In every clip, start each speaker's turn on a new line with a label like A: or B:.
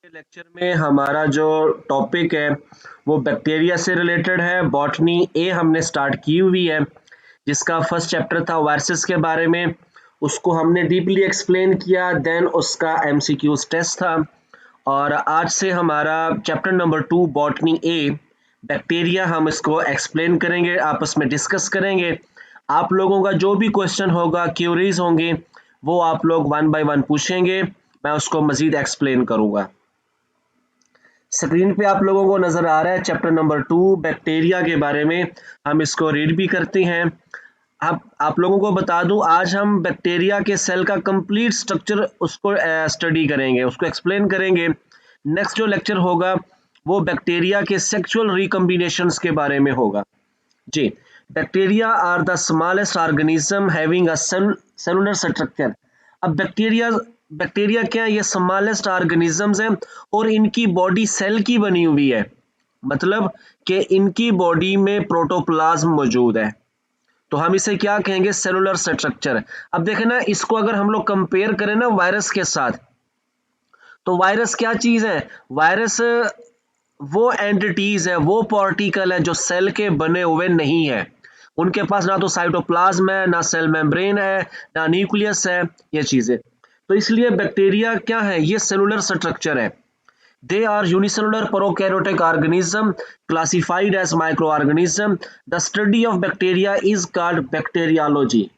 A: Lecture में हमारा जो टॉपिक है वो बैक्टीरिया से रिलेटेड है। बॉटनी ए हमने स्टार्ट की हुई है, जिसका फर्स्ट चैप्टर था वायरसेस के बारे में। उसको हमने डीपली एक्सप्लेन किया, देन उसका एमसीक्यूज टेस्ट था। और आज से हमारा चैप्टर नंबर 2 बॉटनी ए बैक्टीरिया, हम इसको एक्सप्लेन करेंगे, आपस में डिस्कस करेंगे। आप लोगों का जो भी क्वेश्चन होगा, क्यूरीज होंगे, वो आप लोग वन बाय वन पूछेंगे, मैं उसको मजीद एक्सप्लेन करूंगा। स्क्रीन पे आप लोगों को नजर आ रहा है चैप्टर नंबर 2 बैक्टीरिया के बारे में। हम इसको रीड भी करते हैं। अब आप लोगों को बता दूं, आज हम बैक्टीरिया के सेल का कंप्लीट स्ट्रक्चर उसको स्टडी करेंगे, उसको एक्सप्लेन करेंगे। नेक्स्ट जो लेक्चर होगा वो बैक्टीरिया के सेक्सुअल रिकॉम्बिनेशंस के बारे में होगा। जी, bacteria are the smallest organism having a cellular structure. अब बैक्टीरिया क्या है? ये स्मॉलेस्ट ऑर्गेनिजम्स हैं और इनकी बॉडी सेल की बनी हुई है, मतलब कि इनकी बॉडी में प्रोटोप्लाज्म मौजूद है। तो हम इसे क्या कहेंगे? Cellular structure. अब देखें ना, इसको अगर हम लोग कंपेयर करें ना वायरस के साथ, तो वायरस क्या चीज है? वायरस वो एंटिटीज है, वो पार्टिकल है जो सेल के बने हुए नहीं है। उनके पास ना तो साइटोप्लाज्म है, ना सेल मेम्ब्रेन है, ना न्यूक्लियस है, ये चीजें। तो इसलिए बैक्टीरिया क्या है? ये सेलुलर स्ट्रक्चर है। They are unicellular prokaryotic organism classified as micro organism. The study of bacteria is called bacteriology.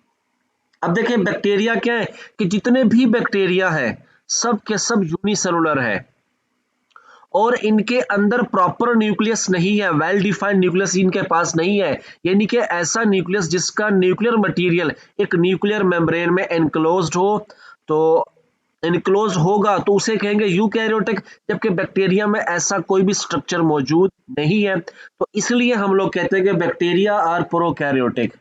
A: अब देखिए बैक्टीरिया क्या है कि जितने भी बैक्टीरिया है सब के सब यूनिसेलुलर है और इनके अंदर प्रॉपर न्यूक्लियस नहीं है, वेल डिफाइंड न्यूक्लियस इनके पास नहीं है। यानी कि ऐसा न्यूक्लियस जिसका न्यूक्लियर मटेरियल एक न्यूक्लियर मेम्ब्रेन में एनक्लोज्ड हो। तो एनक्लोज होगा तो उसे कहेंगे यूकैरियोटिक, जबकि बैक्टीरिया में ऐसा कोई भी स्ट्रक्चर मौजूद नहीं है। तो इसलिए हम लोग कहते हैं कि बैक्टीरिया आर प्रोकैरियोटिक।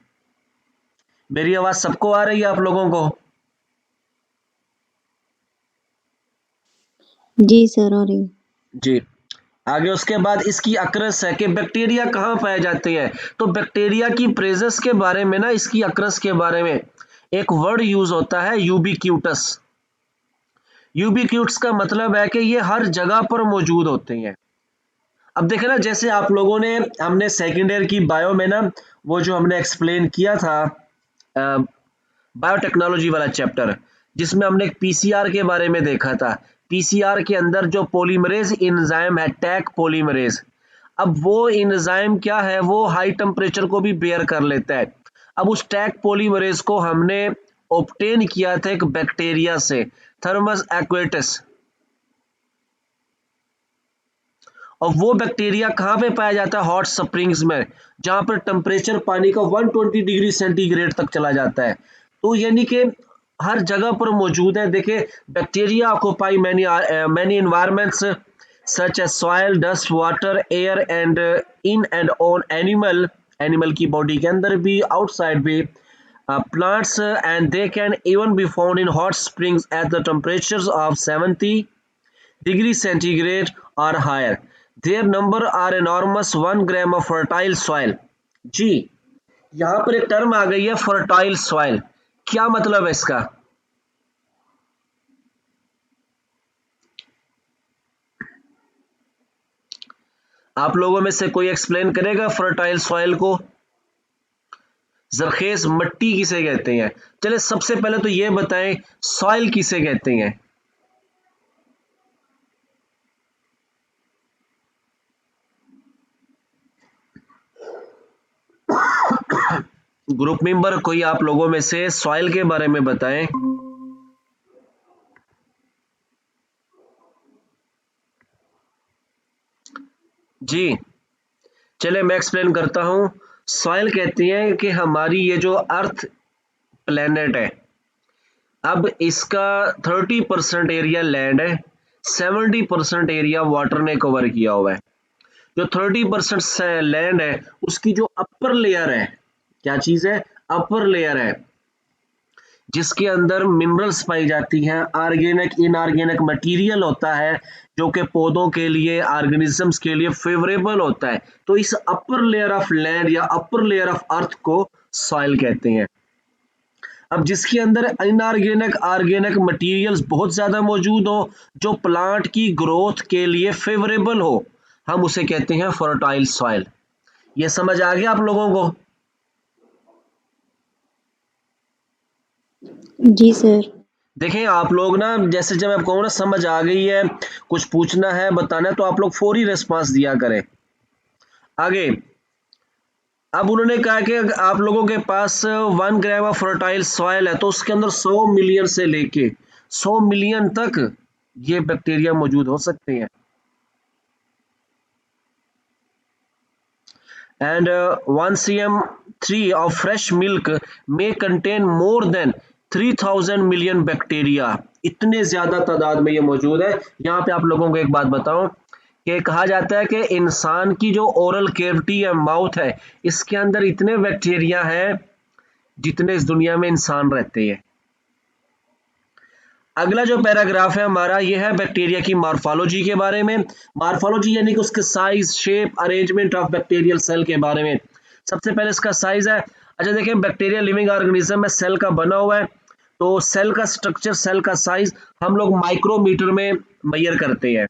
A: मेरी आवाज सबको आ रही है आप लोगों को?
B: जी सर, आ रही।
A: जी, आगे उसके बाद इसकी अक्रस है कि बैक्टीरिया कहाँ पाए जाते हैं। तो बैक्टीरिया की प्रेजेंस के बारे में ना, इसकी अक्रस के बारे में एक वर्ड यूज होता है, यूबिक्यूटस। यूबिक्यूट्स का मतलब है कि ये हर जगह पर मौजूद होते हैं। अब देखे ना, जैसे आप लोगों ने, हमने सेकेंड ईयर की बायो में ना, वो जो हमने एक्सप्लेन किया था बायोटेक्नोलॉजी वाला चैप्टर, जिसमें हमने पीसीआर के बारे में देखा था। पीसीआर के अंदर जो पॉलीमरेज एंजाइम है, टैग पॉलीमरेज, अब वो एंजाइम क्या है? वो हाई टेम्परेचर को भी बेयर कर लेता है। अब उस टैग पॉलीमरेज को हमने ऑब्टेन किया था एक बैक्टीरिया से, थर्मस एक्वेटस। और वो बैक्टीरिया कहाँ पे पाया जाता है? हॉट स्प्रिंग्स में, जहां पर टेम्परेचर पानी का 120 डिग्री सेंटीग्रेड तक चला जाता है। तो यानी कि हर जगह पर मौजूद है। देखिए, bacteria occupy many environments such as soil, dust, water, air and in and on animal की बॉडी के अंदर भी, आउटसाइड भी, plants, and they can even be found in hot springs at the temperatures of 70 degrees centigrade or higher. Their number are enormous, 1 gram of fertile soil. जी, यहां पर एक term आ गई है फर्टाइल सॉइल। क्या मतलब है इसका? आप लोगों में से कोई एक्सप्लेन करेगा फर्टाइल सॉइल को? जरखेज मट्टी किसे कहते हैं? चले सबसे पहले तो ये बताएं, सॉइल किसे कहते हैं? ग्रुप मेंबर कोई आप लोगों में से सॉइल के बारे में बताएं। जी, चले मैं एक्सप्लेन करता हूं। सॉइल कहते हैं कि हमारी ये जो अर्थ प्लेनेट है, अब इसका 30% एरिया लैंड है, 70% एरिया वाटर ने कवर किया हुआ है। जो 30% लैंड है उसकी जो अपर लेयर है, क्या चीज है? अपर लेयर है, जिसके अंदर मिनरल्स पाई जाती हैं, ऑर्गेनिक इनऑर्गेनिक मटेरियल होता है, जो कि पौधों के लिए, ऑर्गेनिजम्स के लिए फेवरेबल होता है। तो इस अपर लेयर ऑफ लैंड या अपर लेयर ऑफ अर्थ को सॉइल कहते हैं। अब जिसके अंदर इनऑर्गेनिक ऑर्गेनिक मटेरियल्स बहुत ज्यादा मौजूद हो, जो प्लांट की ग्रोथ के लिए फेवरेबल हो, हम उसे कहते हैं फर्टाइल सॉइल। ये समझ आ गया आप लोगों को?
B: जी सर।
A: देखें आप लोग ना, जैसे जब मैं कहूँ ना समझ आ गई है, कुछ पूछना है बताना है, तो आप लोग फौरी रिस्पांस दिया करें। आगे अब उन्होंने कहा कि अगर आप लोगों के पास 1 ग्राम ऑफ फर्टाइल सॉइल है तो उसके अंदर 100 मिलियन से लेके 100 मिलियन तक ये बैक्टीरिया मौजूद हो सकते हैं। And 1 cm 3 of fresh milk may contain more than 3000 million bacteria. इतने ज्यादा तादाद में ये मौजूद है। यहाँ पे आप लोगों को एक बात बताऊं कि कहा जाता है कि इंसान की जो ओरल कैविटी है, माउथ है, इसके अंदर इतने बैक्टीरिया हैं जितने इस दुनिया में इंसान रहते हैं। अगला जो पैराग्राफ है हमारा, ये है बैक्टीरिया की मॉर्फोलॉजी के बारे में। मॉर्फोलॉजी यानी कि उसके size, shape, arrangement of bacterial cell के बारे में। सबसे पहले इसका साइज है। अच्छा देखें, बैक्टीरिया लिविंग ऑर्गेनिज्म में सेल का बना हुआ है, तो सेल का स्ट्रक्चर, सेल का साइज हम लोग माइक्रोमीटर में मेजर करते हैं,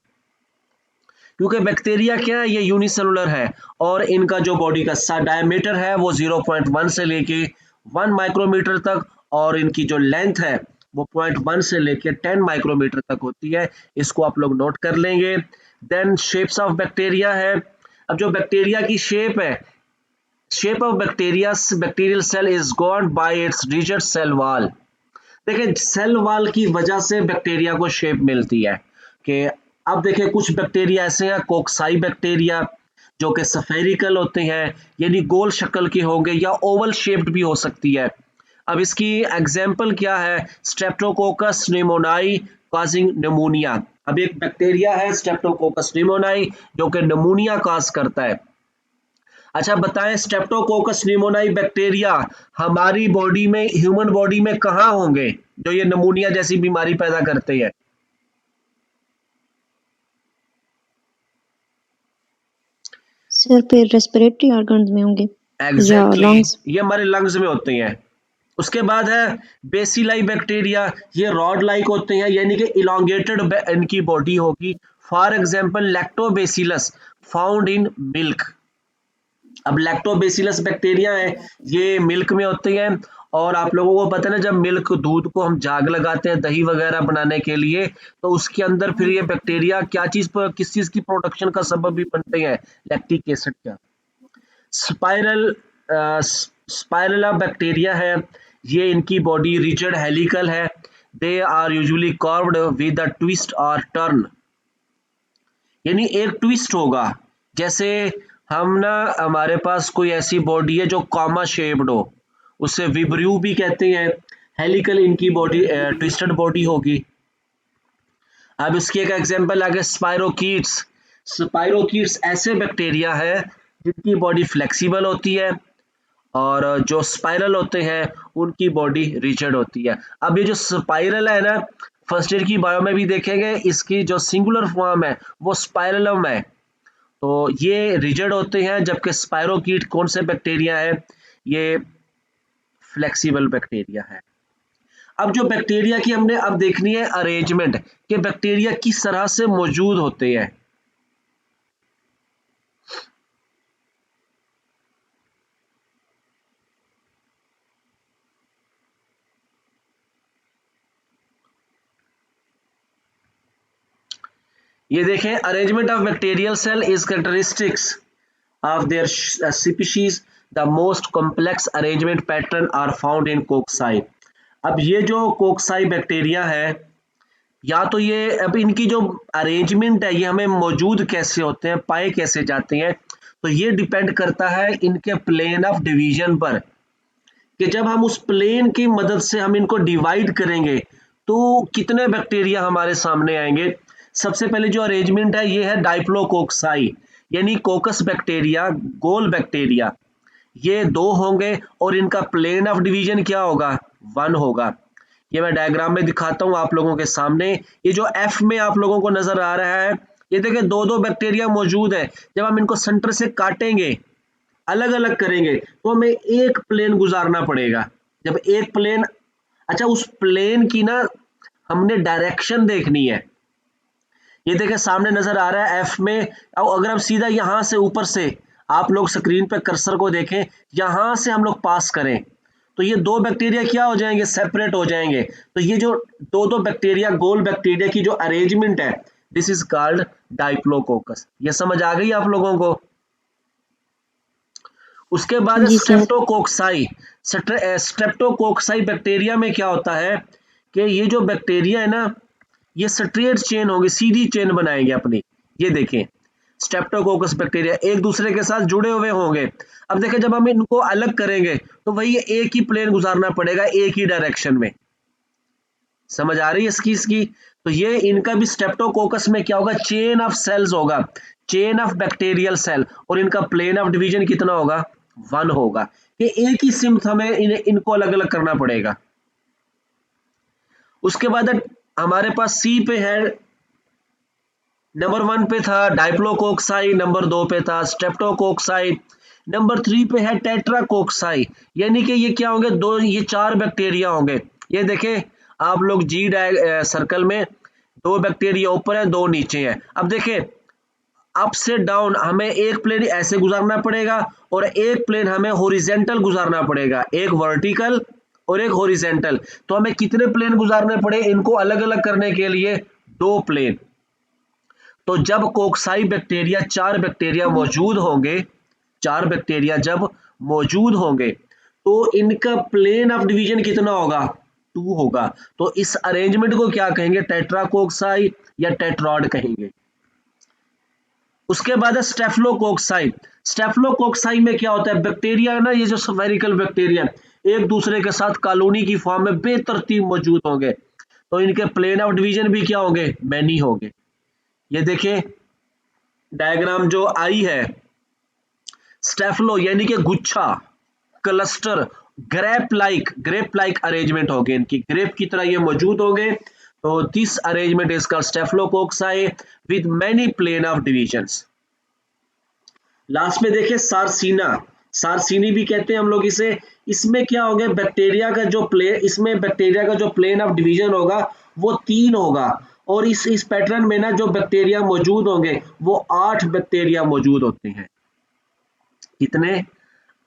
A: क्योंकि बैक्टीरिया क्या है, ये यूनिसेलुलर है और इनका जो बॉडी का डायमीटर है वो 0.1 से लेके 1 माइक्रोमीटर तक, और इनकी जो लेंथ है वो 0.1 से लेके 10 माइक्रोमीटर तक होती है। इसको आप लोग नोट कर लेंगे। देन शेप्स ऑफ बैक्टीरिया है। अब जो बैक्टीरिया की शेप है, shape of bacteria, bacterial cell is governed by its rigid cell wall. देखिए सेल वॉल की वजह से बैक्टीरिया को शेप मिलती है कि अब देखिए कुछ बैक्टीरिया ऐसे हैं, कोक्साई बैक्टीरिया, जो कि सफेरिकल होते हैं, यानी गोल शक्ल के होंगे, या ओवल शेप्ड भी हो सकती है। अब इसकी एग्जाम्पल क्या है? Streptococcus pneumoniae causing pneumonia. अब एक बैक्टीरिया है स्ट्रेप्टोकोकस निमोनाई जो कि निमोनिया कॉज करता है। अच्छा बताएं, स्ट्रेप्टोकोकस निमोनाई बैक्टीरिया हमारी बॉडी में, ह्यूमन बॉडी में कहाँ होंगे जो ये निमोनिया जैसी बीमारी पैदा करते हैं?
B: सर फिर रेस्पिरेटरी ऑर्गन्स में होंगे या
A: एग्जैक्टली
B: लंग्स?
A: ये हमारे लंग्स में होते हैं। उसके बाद है बेसिलाई बैक्टीरिया। ये रॉड लाइक होते हैं, यानी कि इलोंगेटेड इनकी बॉडी होगी। For example lactobacillus found in milk. अब लैक्टोबेसिलस बैक्टीरिया है, ये मिल्क में होते हैं। और आप लोगों को पता है ना, जब मिल्क, दूध को हम जाग लगाते हैं दही वगैरह बनाने के लिए, तो उसके अंदर फिर ये बैक्टीरिया क्या चीज पर, किस चीज की प्रोडक्शन का सबब भी बनते हैं? लैक्टिक एसिड का। स्पाइरल स्पाइरला बैक्टीरिया है, ये इनकी बॉडी रिजिड हेलिकल है। They are usually curved with a twist और टर्न, यानी एक ट्विस्ट होगा। जैसे हम ना, हमारे पास कोई ऐसी बॉडी है जो कॉमा शेप्ड हो, उसे विब्रियो भी कहते हैं। हेलिकल इनकी बॉडी, ट्विस्टेड बॉडी होगी। अब इसकी एक एग्जांपल आगे स्पाइरोकीट्स। स्पाइरोकीट्स ऐसे बैक्टीरिया है जिनकी बॉडी फ्लेक्सिबल होती है, और जो स्पाइरल होते हैं उनकी बॉडी रिजिड होती है। अब ये जो स्पाइरल है ना, फर्स्ट ईयर की बायो में भी देखेंगे, इसकी जो सिंगुलर फॉर्म है वो स्पाइरलम है। तो ये रिजिड होते हैं, जबकि स्पाइरोकीट कौन से बैक्टीरिया है? ये फ्लेक्सिबल बैक्टीरिया है। अब जो बैक्टीरिया की हमने अब देखनी है अरेंजमेंट, कि बैक्टीरिया किस तरह से मौजूद होते हैं। ये देखें, arrangement of bacterial cell is characteristics of their species. The most complex arrangement pattern are found in कोक्साई। अब ये जो कोक्साई बैक्टीरिया है, या तो ये, अब इनकी जो अरेंजमेंट है, ये हमें मौजूद कैसे होते हैं, पाए कैसे जाते हैं, तो ये डिपेंड करता है इनके प्लेन ऑफ डिवीजन पर, कि जब हम उस प्लेन की मदद से हम इनको डिवाइड करेंगे तो कितने बैक्टीरिया हमारे सामने आएंगे। सबसे पहले जो अरेंजमेंट है ये है डाइप्लोकोक्साई, यानी कोकस बैक्टीरिया, गोल बैक्टीरिया, ये दो होंगे, और इनका प्लेन ऑफ डिवीजन क्या होगा? 1 होगा। ये मैं डायग्राम में दिखाता हूं आप लोगों के सामने। ये जो एफ में आप लोगों को नजर आ रहा है, ये देखिए दो दो बैक्टीरिया मौजूद है। जब हम इनको सेंटर से काटेंगे, अलग अलग करेंगे, तो हमें एक प्लेन गुजारना पड़ेगा। जब एक प्लेन अच्छा, उस प्लेन की ना हमने डायरेक्शन देखनी है। ये देखें सामने नजर आ रहा है एफ में, अगर हम सीधा यहां से ऊपर से, आप लोग स्क्रीन पे कर्सर को देखें, यहां से हम लोग पास करें तो ये दो बैक्टीरिया क्या हो जाएंगे, सेपरेट हो जाएंगे। तो ये जो दो दो बैक्टीरिया, गोल बैक्टीरिया की जो अरेंजमेंट है, दिस इज कॉल्ड डाइप्लोकोकस। ये समझ आ गई आप लोगों को? उसके बाद है
B: जी सर।
A: स्ट्रेप्टोकोक्साई। स्ट्रेप्टोकोक्साई बैक्टीरिया में क्या होता है कि ये जो बैक्टीरिया है ना, ये स्ट्रेट चेन होगी, सीधी चेन बनाएंगे अपनी। ये देखें स्ट्रेप्टोकोकस बैक्टीरिया एक दूसरे के साथ जुड़े हुए होंगे। अब देखें जब हम इनको अलग करेंगे तो वही एक ही प्लेन गुजारना पड़ेगा, एक ही डायरेक्शन में। समझ आ रही है इसकी? तो ये इनका भी स्ट्रेप्टोकोकस में क्या होगा, चेन ऑफ सेल्स होगा, चेन ऑफ बैक्टीरियल सेल, और इनका प्लेन ऑफ डिवीजन कितना होगा, 1 होगा। ये एक ही सिम्थ हमें इनको अलग अलग करना पड़ेगा। उसके बाद हमारे पास सी पे है, नंबर 1 पे था डाइप्लोकोक्साई, नंबर 2 पे था स्ट्रेप्टोकोक्साई, नंबर 3 पे है टेट्राकोक्साई। यानी कि ये क्या होंगे, दो, ये 4 बैक्टीरिया होंगे। ये देखें आप लोग जी सर्कल में, 2 बैक्टीरिया ऊपर है, 2 नीचे हैं। अब देखें अप से डाउन हमें एक प्लेन ऐसे गुजारना पड़ेगा और एक प्लेन हमें हॉरिजेंटल गुजारना पड़ेगा, एक वर्टिकल और एक हॉरिजेंटल। तो हमें कितने प्लेन गुजारने पड़े इनको अलग अलग करने के लिए, 2 प्लेन। तो जब कोक्साई बैक्टीरिया, 4 बैक्टीरिया मौजूद होंगे, 4 बैक्टीरिया जब मौजूद होंगे तो इनका प्लेन ऑफ डिवीजन कितना होगा, 2 होगा। तो इस अरेंजमेंट को क्या कहेंगे, टेट्राकोक्साई या टेट्रॉड कहेंगे। उसके बाद है स्टेफलोकोक्साई। स्टेफलोकोक्साई में क्या होता है, बैक्टीरिया ना, ये जो स्फेरिकल बैक्टीरिया एक दूसरे के साथ कॉलोनी की फॉर्म में बेतरतीब मौजूद होंगे, तो इनके प्लेन ऑफ डिवीजन भी क्या होंगे, मैनी होंगे। ये देखिए डायग्राम जो आई है, स्टेफलो यानी कि गुच्छा, क्लस्टर, ग्रेप लाइक अरेंजमेंट होंगे, इनकी ग्रेप की तरह ये मौजूद होंगे। तो this arrangement is called staphylococci with many plane of divisions. Last में देखिए सार्सिना, सार्सिनी भी कहते हैं हम लोग इसे। इसमें क्या होगा, बैक्टीरिया का जो प्लेन, इसमें बैक्टीरिया का जो प्लेन ऑफ डिवीजन होगा वो 3 होगा, और इस पैटर्न में ना जो बैक्टीरिया मौजूद होंगे वो 8 बैक्टीरिया मौजूद होते हैं। कितने,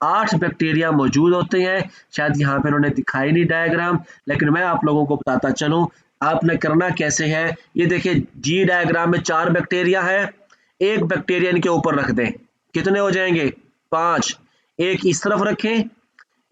A: 8 बैक्टीरिया मौजूद होते हैं। शायद यहाँ पे उन्होंने दिखाई नहीं डायग्राम, लेकिन मैं आप लोगों को बताता चलूं आपने करना कैसे है। ये देखिए जी डायग्राम में 4 बैक्टीरिया है, एक बैक्टीरिया इनके ऊपर रख दें, कितने हो जाएंगे, 5। एक इस तरफ रखें,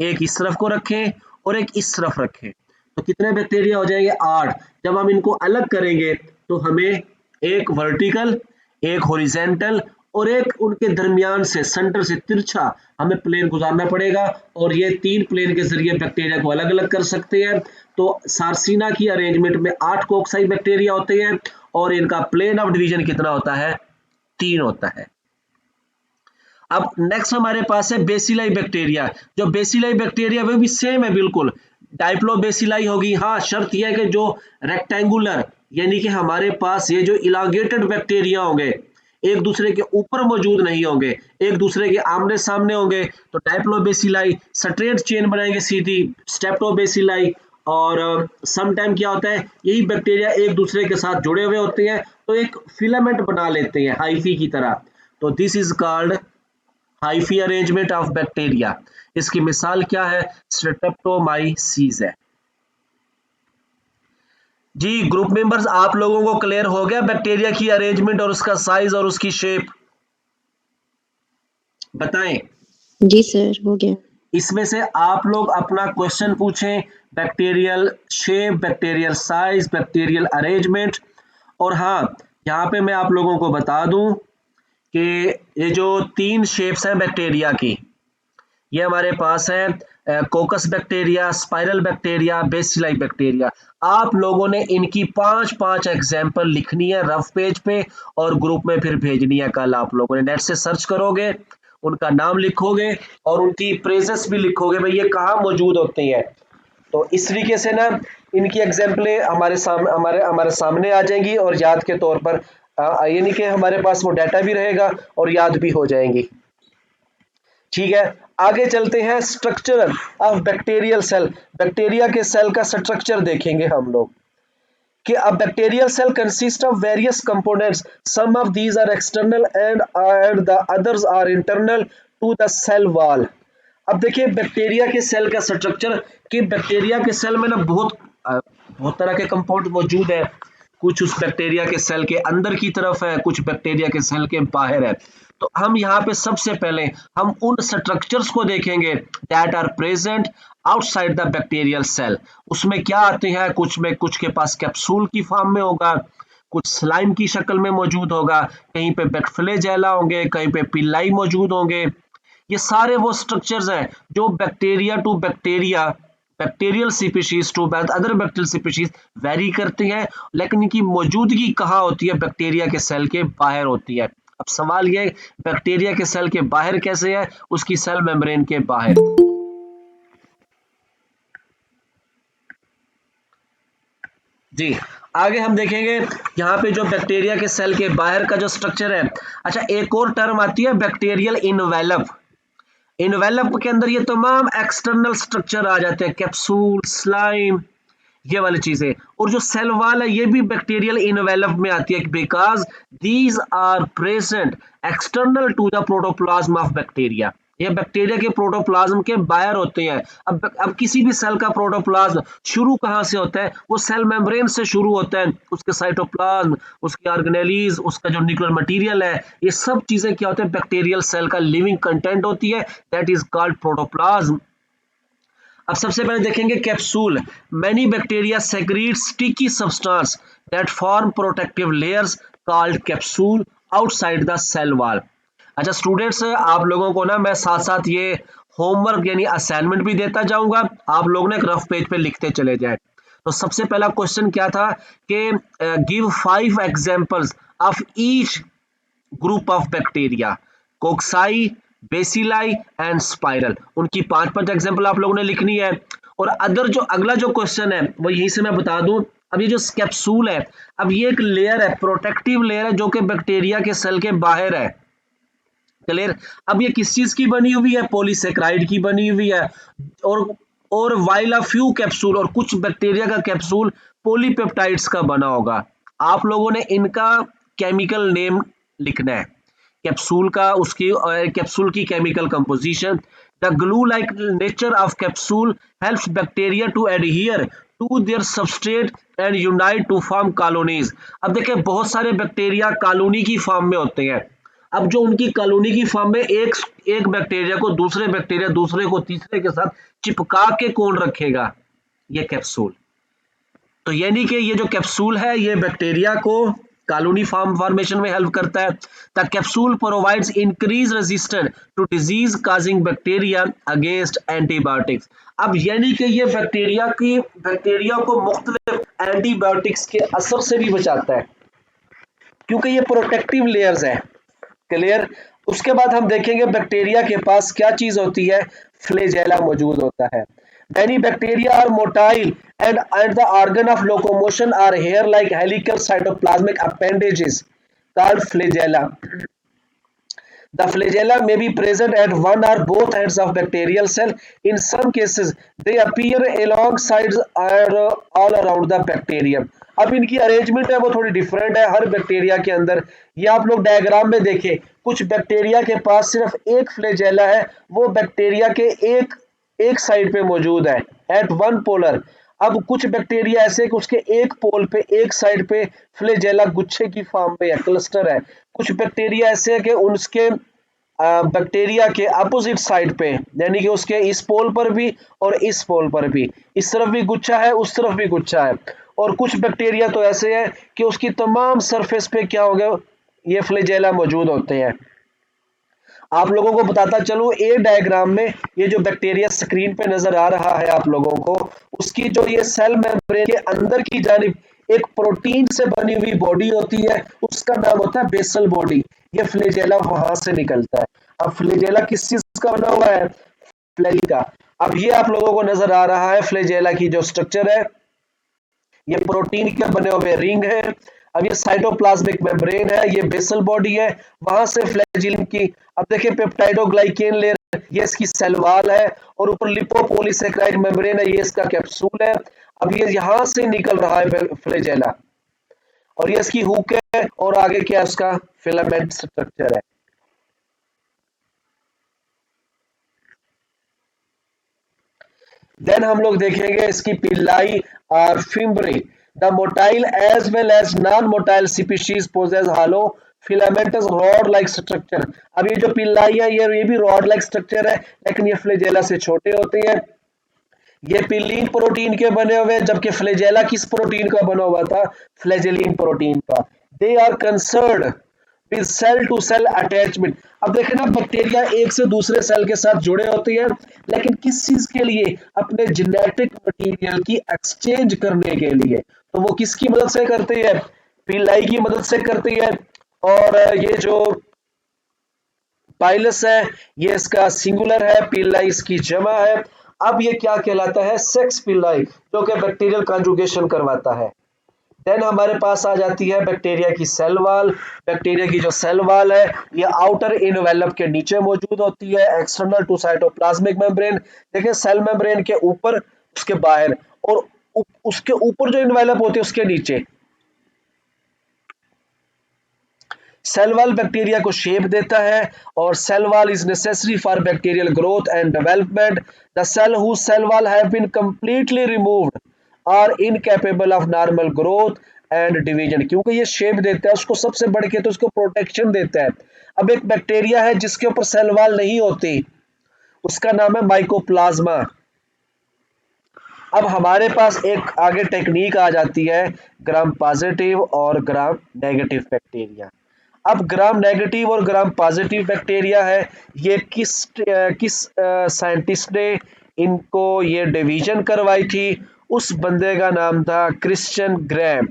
A: एक इस तरफ को रखें और एक इस तरफ रखें, तो कितने बैक्टीरिया हो जाएंगे, 8। जब हम इनको अलग करेंगे तो हमें एक वर्टिकल, एक हॉरिजेंटल और एक उनके दरमियान से सेंटर से तिरछा हमें प्लेन गुजारना पड़ेगा, और ये 3 प्लेन के जरिए बैक्टीरिया को अलग अलग कर सकते हैं। तो सार्सिना की अरेंजमेंट में 8 कोक्साई बैक्टीरिया होते हैं और इनका प्लेन ऑफ डिवीजन कितना होता है, 3 होता है। अब नेक्स्ट हमारे पास है बेसिलाई बैक्टीरिया। जो बेसिलाई बैक्टीरिया वो भी सेम है बिल्कुल, डाइप्लोबेसिलाई होगी। हाँ, शर्त यह है कि जो रेक्टेंगुलर यानी कि हमारे पास ये जो इलांगेटेड बैक्टीरिया होंगे एक दूसरे के ऊपर मौजूद नहीं होंगे, एक दूसरे के आमने सामने होंगे, तो डाइप्लोबेसिलाई स्ट्रेट चेन बनाएंगे सीधी, स्टेप्टोबेसिलाई। और सम टाइम क्या होता है, यही बैक्टीरिया एक दूसरे के साथ जुड़े हुए होते हैं तो एक फिलामेंट बना लेते हैं हाइफी की तरह, तो this is called hyphae arrangement of bacteria. इसकी मिसाल क्या है, स्ट्रेप्टोमाइसीस है। जी ग्रुप मेंबर्स, आप लोगों को क्लियर हो गया बैक्टीरिया की अरेंजमेंट और उसका साइज और उसकी शेप, बताएं।
B: जी सर, हो गया।
A: इसमें से आप लोग अपना क्वेश्चन पूछें, bacterial shape, bacterial size, bacterial arrangement. और हाँ, यहाँ पे मैं आप लोगों को बता दूं कि ये जो 3 शेप्स हैं बैक्टीरिया की, ये हमारे पास है कोकस bacteria, spiral bacteria, bacilli bacteria. आप लोगों ने इनकी 5-5 एग्जाम्पल लिखनी है रफ पेज पे और ग्रुप में फिर भेजनी है। कल आप लोगों ने नेट से सर्च करोगे, उनका नाम लिखोगे और उनकी प्रेजेस भी लिखोगे, भाई ये कहाँ मौजूद होते हैं। तो इस तरीके से ना इनकी एग्जाम्पलें हमारे सामने आ जाएंगी और याद के तौर पर यानी कि हमारे पास वो डाटा भी रहेगा और याद भी हो जाएंगी। ठीक है, आगे चलते हैं। Structure of bacterial cell, bacteria के सेल का स्ट्रक्चर देखेंगे हम लोग कि a bacterial cell consists of various components. Some of these are external and the others are internal to the cell wall. अब देखिए बैक्टीरिया के सेल का स्ट्रक्चर कि बैक्टीरिया के सेल में ना बहुत तरह के कंपाउंड मौजूद है। कुछ उस बैक्टीरिया के सेल के अंदर की तरफ है, कुछ बैक्टीरिया के सेल के बाहर है। तो हम यहाँ पे सबसे पहले हम उन स्ट्रक्चर्स को देखेंगे that are present outside the bacterial cell. उसमें क्या आते हैं, कुछ में कुछ के पास कैप्सूल की फॉर्म में होगा, कुछ स्लाइम की शक्ल में मौजूद होगा, कहीं पे फ्लैजेला होंगे, कहीं पे पिल्लाई मौजूद होंगे। ये सारे वो स्ट्रक्चर्स हैं जो bacteria to bacteria, bacterial species to other bacterial species vary करते हैं, लेकिन इनकी मौजूदगी कहाँ होती है, बैक्टीरिया के सेल के बाहर होती है। अब सवाल ये बैक्टीरिया के सेल के बाहर कैसे है, उसकी सेल मेम्ब्रेन के बाहर। जी आगे हम देखेंगे यहाँ पे जो बैक्टीरिया के सेल के बाहर का जो स्ट्रक्चर है। अच्छा, एक और टर्म आती है बैक्टीरियल इनवेलप। इनवेलप के अंदर ये तमाम एक्सटर्नल स्ट्रक्चर आ जाते हैं, कैप्सूल, स्लाइम, ये वाली चीजें। और जो सेल वॉल है ये भी बैक्टीरियल इनवेलप में आती है because these are present external to the protoplasm of bacteria. ये बैक्टीरिया के प्रोटोप्लाज्म के बाहर होते हैं। अब किसी भी सेल का प्रोटोप्लाज्म शुरू कहाँ से होता है, वो सेल मेम्ब्रेन से शुरू होता है। उसके साइटोप्लाज्म, उसके ऑर्गेनेलीज, उसका जो न्यूक्लियर मटेरियल है, ये सब चीजें क्या होते हैं, बैक्टीरियल सेल का लिविंग कंटेंट होती है, दैट इज कॉल्ड प्रोटोप्लाज्म। अब सबसे पहले देखेंगे capsule. Many bacteria secrete sticky substance that form protective layers called capsule outside the cell wall. अच्छा स्टूडेंट्स, आप लोगों को ना मैं साथ साथ ये होमवर्क यानी असाइनमेंट भी देता जाऊंगा, आप लोग ना एक रफ पेज पे लिखते चले जाए। तो सबसे पहला क्वेश्चन क्या था कि give 5 examples of each group of bacteria, कोक्साई, bacilli and spiral. उनकी 5 एग्जांपल आप लोगों ने लिखनी है। और अदर जो अगला जो क्वेश्चन है वो यहीं से मैं बता दूं। अब ये जो कैप्सूल है, अब ये एक लेयर है, प्रोटेक्टिव लेयर है, जो कि बैक्टीरिया के सेल के बाहर है। क्लियर? अब ये किस चीज की बनी हुई है, पॉलीसेक्राइड की बनी हुई है। और वाइल अ फ्यू कैप्सूल, और कुछ बैक्टीरिया का कैप्सूल पॉलीपेप्टाइड्स का बना होगा। आप लोगों ने इनका केमिकल नेम लिखना है, कैप्सूल का, उसकी कैप्सूल की chemical composition. The glue like nature of capsule helps bacteria to adhere to their substrate and unite to form colonies. अब देखिए बहुत सारे बैक्टीरिया कॉलोनी की फॉर्म में होते हैं। अब जो उनकी कॉलोनी की फॉर्म में एक बैक्टीरिया को दूसरे बैक्टीरिया, दूसरे को तीसरे के साथ चिपका के कौन रखेगा, ये कैप्सूल। तो यानी कि ये जो कैप्सूल है ये बैक्टीरिया को कॉलोनी फॉर्मेशन में हेल्प करता है। The capsule provides increase resistance to disease causing bacteria against antibiotics. अब यानी कि ये बैक्टीरिया को मुख्तलिफ एंटीबायोटिक्स के असर से भी बचाता है, क्योंकि ये प्रोटेक्टिव लेयर्स है। क्लियर? उसके बाद हम देखेंगे बैक्टीरिया के पास क्या चीज होती है, फ्लैजेला मौजूद होता है। Many bacteria are motile and the organ of locomotion are hair-like helical cytoplasmic appendages called flagella. The flagella may be present at one or both ends of bacterial cell. In some cases, they appear alongside or all around the bacterium. अब इनकी arrangement है वो थोड़ी different है हर bacteria के अंदर। ये आप लोग डायग्राम में देखें, कुछ बैक्टीरिया के पास सिर्फ एक फ्लैजेला है, वो बैक्टीरिया के एक साइड पे मौजूद है, एट वन पोलर। अब कुछ बैक्टीरिया ऐसे कि उसके एक पोल पे, एक साइड पे फ्लैजेला गुच्छे की फॉर्म में है, क्लस्टर है। कुछ बैक्टीरिया ऐसे है कि उसके बैक्टीरिया के अपोजिट साइड पे, यानी कि उसके इस पोल पर भी और इस पोल पर भी, इस तरफ भी गुच्छा है, उस तरफ भी गुच्छा है। और कुछ बैक्टीरिया तो ऐसे है कि उसकी तमाम सरफेस पे क्या हो गया, ये फ्लैजेला मौजूद होते हैं। आप लोगों को बताता चलूं, ए डायग्राम में ये जो बैक्टीरिया स्क्रीन पे नजर आ रहा है आप लोगों को, उसकी जो ये सेल मेम्ब्रेन के अंदर की जानिब एक प्रोटीन से बनी हुई बॉडी होती है, उसका नाम होता है बेसल बॉडी। ये फ्लैजेला वहां से निकलता है। अब फ्लैजेला किस चीज का बना हुआ है, फ्लैजी का। अब ये आप लोगों को नजर आ रहा है फ्लैजेला की जो स्ट्रक्चर है, ये प्रोटीन के बने हुए रिंग है। अब ये साइटोप्लाज्मिक मेम्ब्रेन है, ये बेसल बॉडी है, वहां से फ्लैजिलन की। अब देखिए पेप्टाइडोग्लाइकेन लेयर ये इसकी सेल वॉल है और ऊपर लिपोपोलीसेकेराइड मेम्ब्रेन है, ये इसका कैप्सूल है। अब ये यहां से निकल रहा है फ्लैजेला और ये इसकी हुक है और आगे क्या उसका फिलामेंट स्ट्रक्चर है। देन हम लोग देखेंगे इसकी पिल्लाई और fimbriae. The motile as well as non motile species possess hollow filamentous rod like structure. अब ये जो पिल्लाई है ये भी रॉड लाइक स्ट्रक्चर है, लेकिन ये फ्लैजेला से छोटे होते हैं। ये पिलीन प्रोटीन के बने हुए हैं, जबकि फ्लैजेला किस प्रोटीन का बना हुआ था? फ्लैजेलिन प्रोटीन का। They are concerned with cell to cell attachment. अब देखें ना, बैक्टीरिया एक से दूसरे सेल के साथ जुड़े होते हैं, लेकिन किस चीज के लिए? अपने जेनेटिक मटेरियल की एक्सचेंज करने के लिए। तो वो किसकी मदद से करते हैं? पिलाई की मदद से करती है। और ये जो पाइलस है ये इसका सिंगुलर है, पिल्लाई इसकी जमा है। अब ये क्या कहलाता है? सेक्स पिल्लाई, जो कि बैक्टीरियल कॉन्जुगेशन करवाता है। देन हमारे पास आ जाती है बैक्टीरिया की सेल वॉल। बैक्टीरिया की जो सेल वॉल है ये आउटर इनवेलप के नीचे मौजूद होती है, एक्सटर्नल टू साइटोप्लाज्मिक मेम्ब्रेन। देखिए सेल मेम्ब्रेन के ऊपर, उसके बाहर, और उसके ऊपर जो इनवेलप होती है उसके नीचे। सेल वॉल बैक्टीरिया को शेप देता है और cell wall is necessary for bacterial growth and development. The cell whose cell wall have been completely removed are incapable of normal growth and division. क्योंकि ये शेप देता है उसको, सबसे बढ़ के तो उसको प्रोटेक्शन देता है। अब एक बैक्टीरिया है जिसके ऊपर सेल वॉल नहीं होती, उसका नाम है माइकोप्लाज्मा। अब हमारे पास एक आगे टेक्निक आ जाती है ग्राम पॉजिटिव और ग्राम नेगेटिव बैक्टीरिया। अब ग्राम नेगेटिव और ग्राम पॉजिटिव बैक्टीरिया है, ये किस साइंटिस्ट ने इनको ये डिवीजन करवाई थी? उस बंदे का नाम था क्रिश्चियन ग्रैम।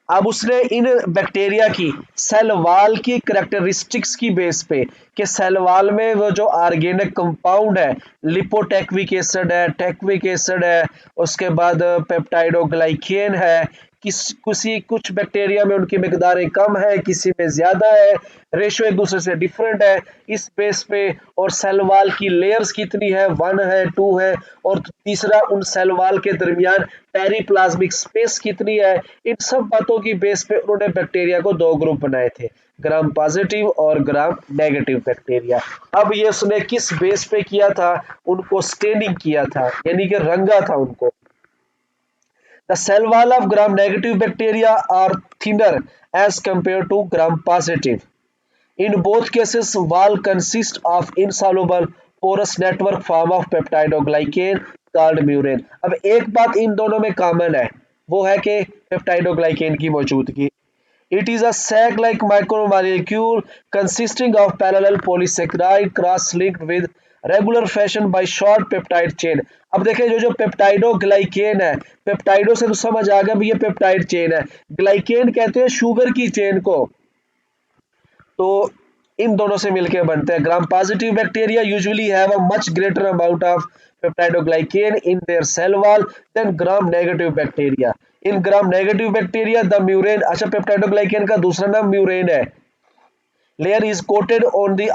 A: अब उसने इन बैक्टीरिया की सेल वॉल की कैरेक्टरिस्टिक्स की बेस पे कि सेल वॉल में वो जो ऑर्गेनिक कंपाउंड है, लिपोटेक्विक एसिड है, टेक्विक एसिड है, उसके बाद पेप्टाइडोग्लाइकेन है, किसी कुछ बैक्टीरिया में उनकी मिकदारें कम है, किसी में ज्यादा है, रेशो एक दूसरे से डिफरेंट है। इस बेस पे और सेल वॉल की लेयर्स कितनी है, 1 है, 2 है, और तीसरा उन सेल वॉल के दरमियान पेरीप्लाज्मिक स्पेस कितनी है। इन सब बातों की बेस पे उन्होंने बैक्टीरिया को 2 ग्रुप बनाए थे, ग्राम पॉजिटिव और ग्राम नेगेटिव बैक्टीरिया। अब ये उसने किस बेस पे किया था? उनको स्टेनिंग किया था, यानी कि रंगा था उनको। The cell wall of gram-negative bacteria are thinner as compared to gram-positive. In both cases, wall consists of insoluble porous network form of peptidoglycan called murin. अब एक बात इन दोनों में कॉमन है, वो है कि पेप्टाइडोग्लाइकेन की मौजूदगी। It is a sac-like micromolecule consisting of parallel polysaccharide cross-linked with regular fashion by short peptide chain। अब देखें जो पेप्टाइडोग्लाइकेन है, पेप्टाइडो से तो समझ आ गया भी ये पेप्टाइड चेन है, ग्लाइकेन कहते हैं शुगर की चेन को। तो इन दोनों से मिलकर बनते हैं। Gram positive bacteria usually have a much greater amount of peptidoglycan in their cell wall than gram negative bacteria. In gram negative bacteria the murein, अच्छा पेप्टाइडोग्लाइकेन का दूसरा नाम म्यूरेन है, layer is coated on the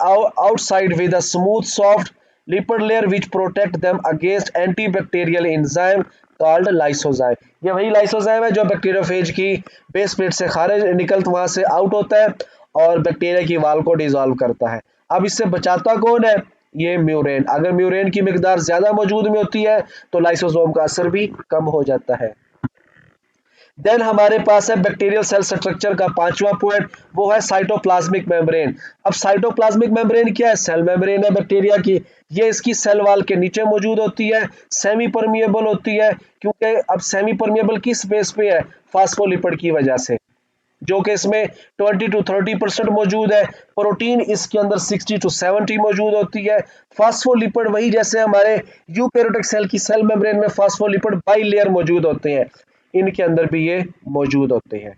A: outside with a smooth soft lipid layer which protect them against antibacterial enzyme called lysozyme। ये वही lysozyme है जो bacteriophage की बेस प्लेट से खारिज निकल वहां से आउट होता है और बैक्टीरिया की वाल को डिसॉल्व करता है। अब इससे बचाता कौन है? ये म्यूरेन। अगर म्यूरेन की मिकदार ज्यादा मौजूद में होती है तो लाइसोसोम का असर भी कम हो जाता है। देन हमारे पास है बैक्टीरियल सेल स्ट्रक्चर का 5वां पॉइंट, वो है साइटोप्लाज्मिक मेम्ब्रेन। अब साइटोप्लाज्मिक मेम्ब्रेन क्या है? सेल मेम्ब्रेन है बैक्टीरिया की। ये इसकी सेल वॉल के नीचे मौजूद होती है, सेमी परमिएबल होती है। क्योंकि अब सेमी परमिएबल किस बेस पे है? फास्फोलिपिड की वजह से, जो कि इसमें 20 to 30% मौजूद है। प्रोटीन इसके अंदर 60 to 70 मौजूद होती है। फास्फोलिपिड वही जैसे हमारे यूकैरियोटिक सेल की सेल मेम्ब्रेन में फास्फोलिपिड बाई लेयर मौजूद होते हैं, इनके अंदर भी ये मौजूद होते हैं।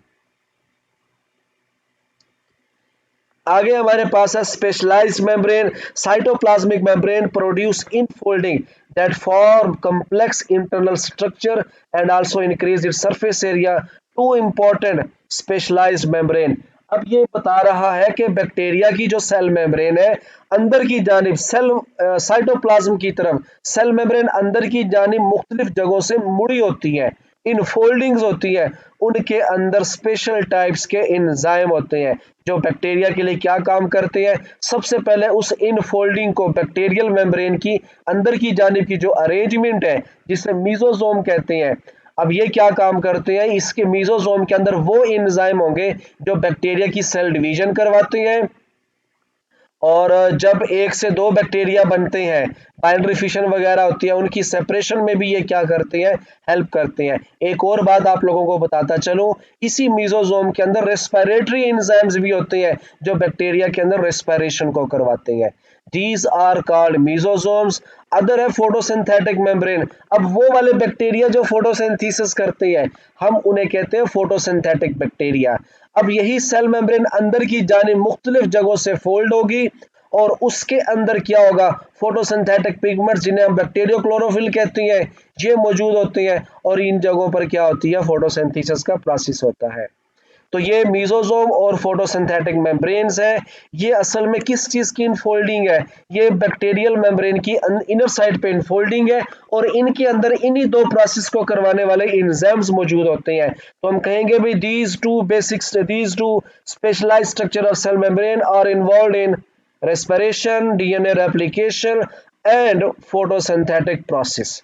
A: आगे हमारे पास है specialised membrane. Cytoplasmic membrane produce infolding that form complex internal structure and also increase its surface area। Two important specialized membrane अब ये बता रहा है कि बैक्टीरिया की जो सेल मेम्ब्रेन है अंदर की जानिब सेल साइटोप्लाज्म की तरफ सेल मेम्ब्रेन अंदर की जानिब मुख्तलिफ जगहों से मुड़ी होती है, इन फोल्डिंग्स होती है, उनके अंदर स्पेशल टाइप्स के एंजाइम होते हैं जो बैक्टीरिया के लिए क्या काम करते हैं। सबसे पहले उस इन फोल्डिंग को बैक्टीरियल मेम्ब्रेन की अंदर की जानिब की जो अरेंजमेंट है जिसे मीजोजोम कहते हैं, अब ये क्या काम करते हैं, इसके मीजोजोम के अंदर वो एंजाइम होंगे जो बैक्टीरिया की सेल डिवीजन करवाते हैं, और जब एक से दो बैक्टीरिया बनते हैं, बाइनरी फिशन वगैरह होती है, उनकी सेपरेशन में भी ये क्या करते हैं, हेल्प करते हैं। एक और बात आप लोगों को बताता चलूं, इसी मीजोजोम के अंदर रेस्पिरेटरी एंजाइम्स भी होते हैं जो बैक्टीरिया के अंदर रेस्पिरेशन को करवाते हैं। These are called mesosomes. Other है फोटोसिंथेटिक मेम्ब्रेन। अब वो वाले बैक्टीरिया जो फोटोसिंथेसिस करते हैं हम उन्हें कहते हैं फोटोसिंथेटिक बैक्टीरिया। अब यही सेल मेम्ब्रेन अंदर की जानिब मुख्तलिफ जगहों से फोल्ड होगी और उसके अंदर क्या होगा, फोटोसिंथेटिक पिगमेंट्स जिन्हें हम बैक्टीरियो क्लोरोफिल कहते हैं ये मौजूद होते हैं और इन जगहों पर क्या होती है, फोटोसिंथेसिस का प्रोसेस होता है। तो ये मीजोजोम और फोटोसिंथेटिक मेम्ब्रेन्स है। ये असल में किस चीज की इनफोल्डिंग है, ये बैक्टीरियल मेम्ब्रेन की इनर साइड पे इनफोल्डिंग है और इनके अंदर इन्हीं दो प्रोसेस को करवाने वाले एंजाइम्स मौजूद होते हैं। तो हम कहेंगे भाई these two specialised structure of cell membrane are involved in respiration, DNA replication and photosynthetic process.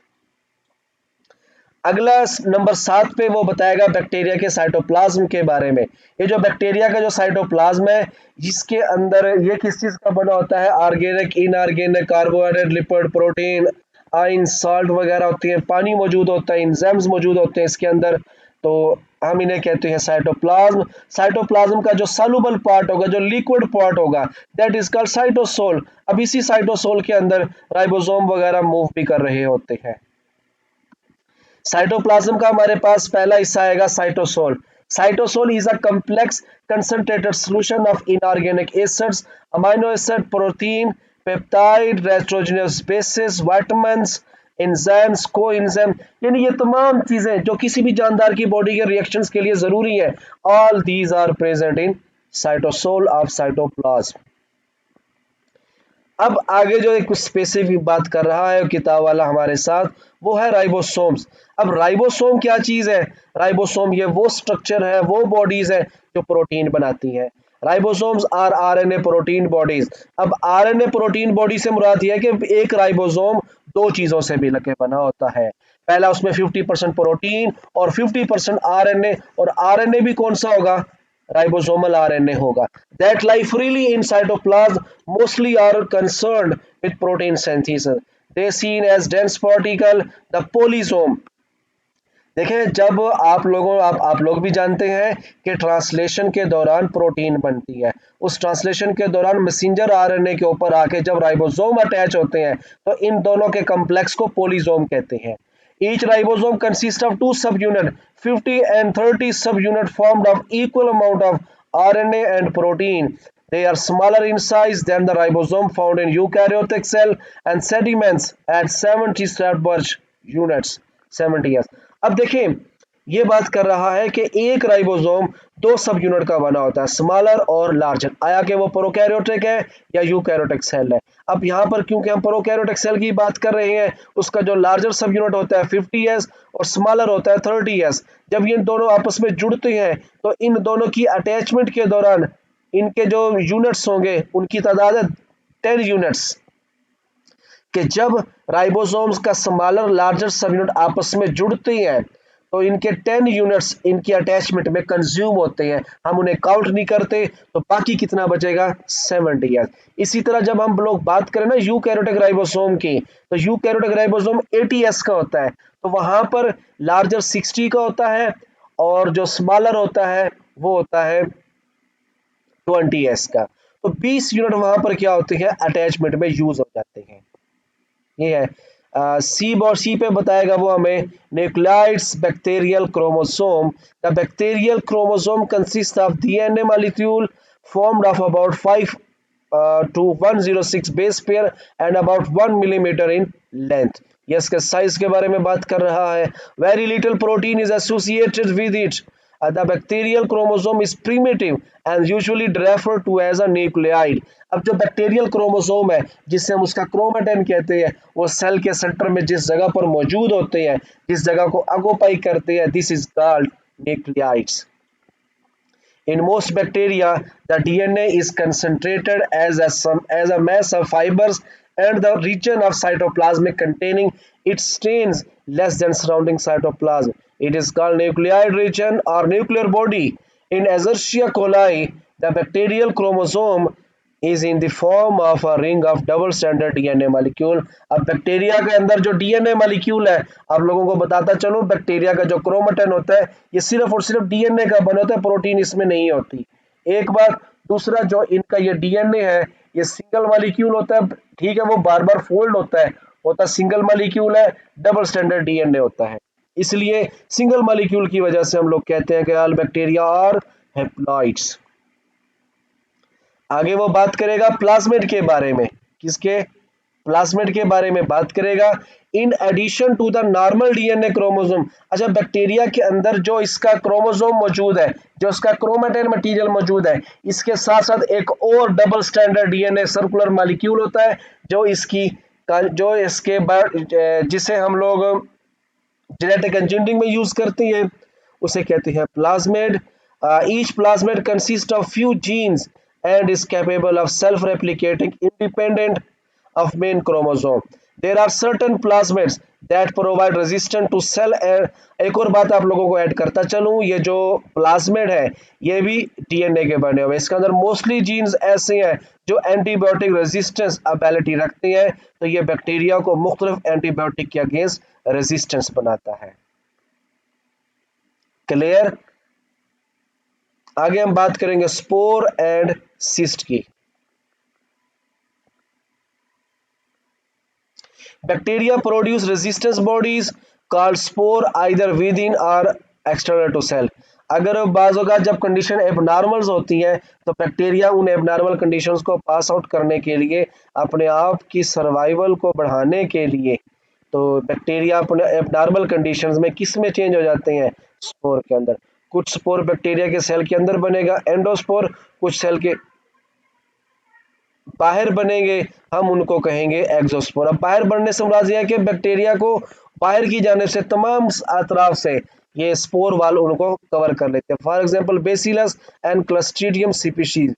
A: अगला नंबर 7 पे वो बताएगा बैक्टीरिया के साइटोप्लाज्म के बारे में। ये जो बैक्टीरिया का जो साइटोप्लाज्म है जिसके अंदर ये किस चीज का बना होता है, organic, inorganic, carbohydrate, lipid, protein, ion, salt वगैरह होती है, पानी मौजूद होता है, एंजाइम्स मौजूद होते हैं इसके अंदर। तो हम इन्हें कहते हैं साइटोप्लाज्म। साइटोप्लाज्म का जो सॉल्युबल पार्ट होगा, जो लिक्विड पार्ट होगा, दैट इज कॉल्ड साइटोसोल। अब इसी साइटोसोल के अंदर राइबोसोम वगैरह मूव भी कर रहे होते हैं। साइटोप्लाज्म का हमारे पास पहला हिस्सा आएगा cytosol. Cytosol is a complex concentrated solution of inorganic acids, amino acid, protein, peptide, nitrogenous bases, vitamins, enzymes, coenzyme, यानी ये तमाम चीजें जो किसी भी जानदार की बॉडी के रिएक्शंस के लिए जरूरी है, all these are present in cytosol of cytoplasm. अब आगे जो एक स्पेसिफिक बात कर रहा है किताब वाला हमारे साथ, वो है राइबोसोम्स। अब राइबोसोम क्या चीज है, राइबोसोम ये वो स्ट्रक्चर है, वो बॉडीज है जो प्रोटीन बनाती है। Ribosomes are RNA protein bodies. अब आरएनए प्रोटीन बॉडी से मुराद यह है कि एक राइबोसोम दो चीजों से मिलकर के बना होता है। पहला उसमें 50% प्रोटीन और 50% आरएनए, और आरएनए भी कौन सा होगा, ribosomal RNA होगा, that lie freely in cytoplasm, mostly are concerned with protein synthesis. They seen as dense particle, the polysome. देखें जब आप लोग भी जानते हैं कि ट्रांसलेशन के दौरान प्रोटीन बनती है, उस ट्रांसलेशन के दौरान मैसेंजर आरएनए के ऊपर आके जब राइबोसोम अटैच होते हैं तो इन दोनों के कम्प्लेक्स को पोलिसोम कहते हैं। Each ribosome consists of two subunits, 50 and 30 subunits formed of equal amount of RNA and protein. They are smaller in size than the ribosome found in eukaryotic cell and sediments at 70 Sternberg units, 70s. अब देखें ये बात कर रहा है कि एक ribosome दो सब यूनिट का बना होता है, स्मॉलर और लार्जर। आया कि वो प्रोकैरियोटिक है या यूकैरियोटिक सेल है। अब यहाँ पर क्योंकि हम प्रोकैरियोटिक सेल की बात कर रहे हैं, उसका जो लार्जर सब यूनिट होता है 50s और स्मॉलर होता है 30s। जब ये दोनों आपस में जुड़ते हैं तो इन दोनों की अटैचमेंट के दौरान इनके जो यूनिट्स होंगे उनकी तादाद है 10 यूनिट्स। कि जब राइबोसोम्स का स्मॉलर लार्जर सब यूनिट आपस में जुड़ते हैं तो इनके 10 यूनिट्स इनकी अटैचमेंट में कंज्यूम होते हैं, हम उन्हें काउंट नहीं करते, तो बाकी कितना बचेगा, 70s। इसी तरह जब हम लोग बात करें ना यूकैरियोटिक राइबोसोम की, तो यूकैरियोटिक राइबोसोम 80s का होता है, तो वहां पर लार्जर 60 का होता है और जो स्मॉलर होता है वो होता है 20s का। तो 20 यूनिट वहां पर क्या होते हैं, अटैचमेंट में यूज हो जाते हैं। ये है सी और सी पे बताएगा वो हमें, nuclides bacterial chromosome. The bacterial chromosome consist of DNA molecule formed of about 5 to 106 base pair and about 1 millimeter in length. ये इसके साइज के बारे में बात कर रहा है। Very little protein is associated with it. The bacterial chromosome is primitive and usually referred to as a nucleoid. अब जो बैक्टीरियल क्रोमोसोम है जिसे हम उसका क्रोमेटिन कहते हैं, वो सेल के सेंटर में जिस जगह पर मौजूद होते हैं, जिस जगह को ऑक्यूपाई करते हैं, this is called nuclides. In most bacteria, the DNA is concentrated as a mass of fibers, and the region of cytoplasm containing it strains less than surrounding cytoplasm. It is called nucleoid region or nuclear body. In Escherichia coli, the bacterial chromosome is in the form of a ring of double stranded DNA molecule. अब bacteria के अंदर जो DNA molecule है, आप लोगों को बताता चलूं, बैक्टीरिया का जो क्रोमेटिन होता है ये सिर्फ और सिर्फ डीएनए का बना होता है, प्रोटीन इसमें नहीं होती. एक बात. दूसरा, जो इनका ये डीएनए है ये सिंगल मॉलिक्यूल होता है, ठीक है, वो बार बार फोल्ड होता है सिंगल मॉलिक्यूल है, डबल स्टैंडर्ड डीएनए होता है, इसलिए सिंगल मॉलिक्यूल की वजह से हम लोग कहते हैं कि ऑल बैक्टीरिया आर हैप्लॉइड्स. आगे वो बात करेगा प्लाज्मिड के बारे में. किसके? प्लाज्मिड के बारे में बात करेगा. In addition to the normal DNA chromosome. अच्छा, बैक्टीरिया के अंदर जो इसका क्रोमोसोम मौजूद है, जो इसका क्रोमेटिन मटेरियल मौजूद है, इसके साथ साथ एक और double standard DNA circular molecule होता है जो इसके जिसे हम लोग जेनेटिक इंजीनियरिंग में यूज करते हैं, उसे कहते हैं plasmid. Each plasmid consist of few genes and is capable of self-replicating independent of main chromosome. There are certain plasmids that provide resistance to cell. एक और बात आप लोगों को ऐड करता चलूं, ये जो प्लाज्मिड है ये भी डीएनए के बने हुए, इसके अंदर मोस्टली जीन्स ऐसे हैं जो एंटीबायोटिक रेजिस्टेंस एबिलिटी रखते हैं, तो ये बैक्टीरिया को मुख्तलिफ एंटीबायोटिक के अगेंस्ट रेजिस्टेंस बनाता है. क्लियर? आगे हम बात करेंगे स्पोर एंड सिस्ट की. Bacteria produce resistance bodies called spore either with in और एक्सटर्नल टू सेल. अगर बाज़ औक़ात जब कंडीशन एबनॉर्मल्स होती हैं तो बैक्टीरिया उन एबनॉर्मल कंडीशंस को पास आउट करने के लिए, अपने आप की सर्वाइवल को बढ़ाने के लिए, तो बैक्टीरिया अपने एबनॉर्मल कंडीशंस में किस में चेंज हो जाते हैं? स्पोर के अंदर. कुछ स्पोर बैक्टीरिया के सेल के अंदर बनेगा एंडोस्पोर, कुछ सेल के बाहर बनेंगे, हम उनको कहेंगे एक्सोस्पोर. अब बाहर बढ़ने से मुराद यह है कि बैक्टीरिया को बाहर की जाने से तमाम अतराफ से ये स्पोर वाल उनको कवर कर लेते हैं. For example bacillus and Clostridium species.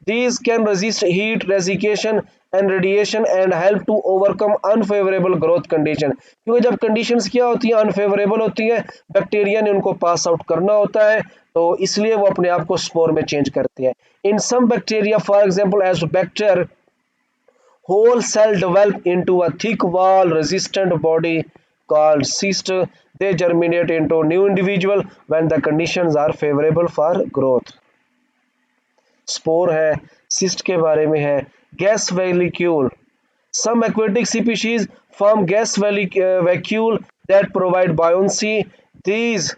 A: These can resist heat, desiccation and radiation and help to overcome unfavorable growth condition. क्योंकि जब conditions क्या होती हैं, unfavorable होती हैं, बैक्टीरिया ने उनको पास आउट करना होता है, तो इसलिए वो अपने आप को स्पोर में चेंज करते हैं. In some bacteria, for example as Bacter, whole cell develop into a thick wall resistant body called cyst. They germinate into new individual when the conditions are favorable for growth. Spore है, cyst के बारे में है. Gas vacuole. Some aquatic species form gas vacuole that provide buoyancy. These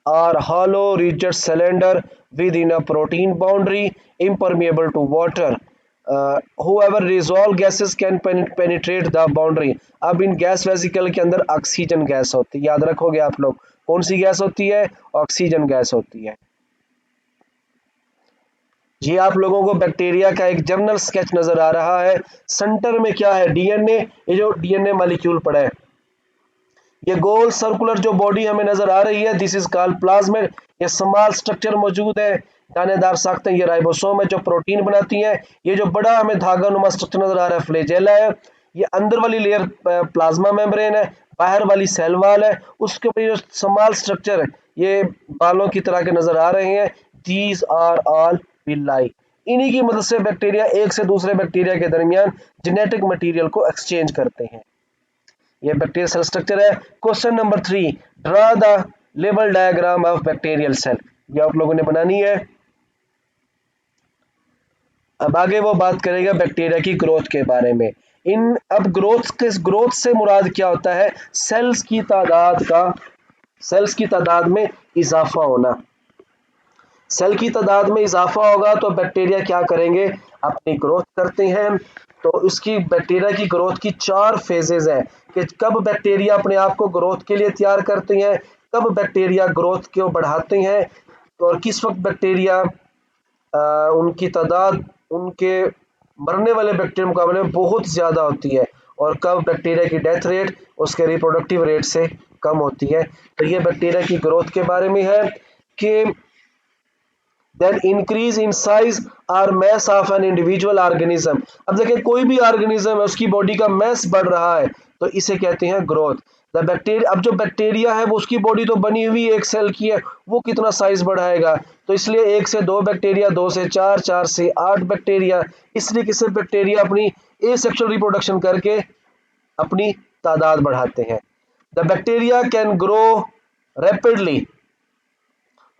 A: are hollow rigid cylinder within a protein boundary impermeable to water. However, dissolved gases can penetrate the boundary. अब इन gas vesicle के अंदर oxygen gas होती है, याद रखोगे आप लोग. कौन सी गैस होती है? ऑक्सीजन गैस होती है. ये आप लोगों को बैक्टीरिया का एक जनरल स्केच नजर आ रहा है. सेंटर में क्या है? डीएनए. ये जो डीएनए मॉलिक्यूल पड़ा है, ये गोल सर्कुलर जो बॉडी हमें नजर आ रही है, दिस इज कॉल्ड प्लाज्मिड. ये स्मॉल स्ट्रक्चर मौजूद है, दानेदार साख्तें, ये राइबोसोम है जो प्रोटीन बनाती हैं. ये जो बड़ा हमें धागा नुमा स्ट्रक्चर नजर आ रहा है, फ्लैजेला है. ये अंदर वाली लेयर प्लाज्मा मेम्ब्रेन है, बाहर वाली सेल वाल है, उसके ऊपर जो स्मॉल स्ट्रक्चर है ये बालों की तरह के नजर आ रहे हैं. These are all villi. इन्हीं की मदद से बैक्टीरिया एक से दूसरे बैक्टीरिया के दरमियान जेनेटिक मटेरियल को एक्सचेंज करते हैं. ये बैक्टीरियल सेल स्ट्रक्चर है. क्वेश्चन नंबर 3, ड्रा द लेवल डायग्राम ऑफ बैक्टीरियल सेल. ये आप लोगों ने बनानी है. अब आगे वो बात करेगा बैक्टीरिया की ग्रोथ के बारे में. अब ग्रोथ से मुराद क्या होता है? सेल्स की तादाद में इजाफा होना. सेल की तादाद में इजाफा होगा तो बैक्टीरिया क्या करेंगे? अपनी ग्रोथ करते हैं. तो उसकी बैक्टीरिया की ग्रोथ की 4 फेजेज हैं कि कब बैक्टीरिया अपने आप को ग्रोथ के लिए तैयार करते हैं, कब बैक्टीरिया ग्रोथ को बढ़ाते हैं, और किस वक्त बैक्टीरिया उनकी तादाद उनके मरने वाले बैक्टीरिया मुकाबले में बहुत ज़्यादा होती है, और कब बैक्टीरिया की डेथ रेट उसके रिप्रोडक्टिव रेट से कम होती है। तो ये बैक्टीरिया की ग्रोथ के बारे में है कि देन इंक्रीज इन साइज और mass of an individual organism. अब देखिए कोई भी ऑर्गेनिज्म है उसकी बॉडी का मैस बढ़ रहा है तो इसे कहते हैं ग्रोथ। द बैक्टीरिया, अब जो बैक्टीरिया है वो उसकी बॉडी तो बनी हुई एक सेल की है, वो कितना साइज बढ़ाएगा, तो इसलिए 1 से 2 बैक्टीरिया, 2 से 4, 4 से 8 बैक्टीरिया, इस तरीके से बैक्टीरिया अपनी एसेक्सुअल रिप्रोडक्शन करके अपनी तादाद बढ़ाते हैं। The bacteria can grow rapidly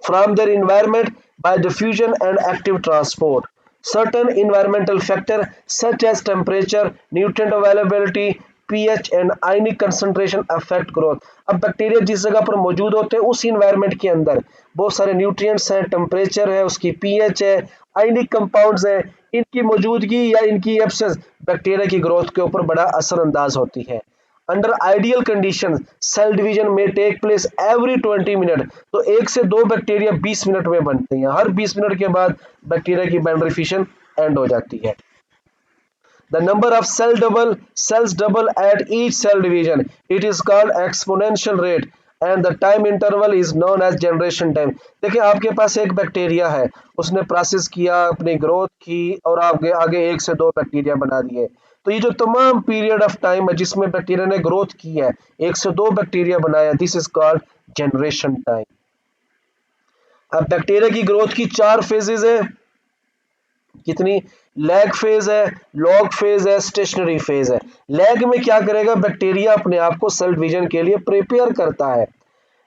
A: from their environment by diffusion and active transport. Certain environmental factors such as temperature, nutrient availability, pH and ionic concentration affect growth. अब बैक्टीरिया जिस जगह पर मौजूद होते हैं उस इन्वायरमेंट के अंदर बहुत सारे न्यूट्रिएंट्स हैं, टेम्परेचर है, उसकी पीएच है, आयनिक कंपाउंड्स हैं, इनकी मौजूदगी या इनकी एब्सेंस बैक्टीरिया की ग्रोथ के ऊपर बड़ा असरअंदाज होती है। Under ideal condition cell division may take place every 20 minute, तो 1 से 2 बैक्टीरिया 20 मिनट में बनते हैं, हर 20 मिनट के बाद बैक्टीरिया की बाइंडरी फिशन एंड हो जाती है। The number of cells double at each cell division. It is called exponential rate and the time interval is known as generation time. देखिए आपके पास एक बैक्टीरिया है, उसने प्रोसेस किया, अपनी ग्रोथ की और आगे आगे 1 से 2 बैक्टीरिया बना दिए, तो ये जो तमाम पीरियड ऑफ टाइम है जिसमें बैक्टीरिया ने ग्रोथ की है, 1 से 2 बैक्टीरिया बनाया, this is called generation time. अब बैक्टीरिया की ग्रोथ की 4 फेजेज है, कितनी? लैग फेज है, लॉग फेज है, स्टेशनरी फेज है। लैग में क्या करेगा, बैक्टीरिया अपने आप को सेल डिवीजन के लिए प्रिपेयर करता है,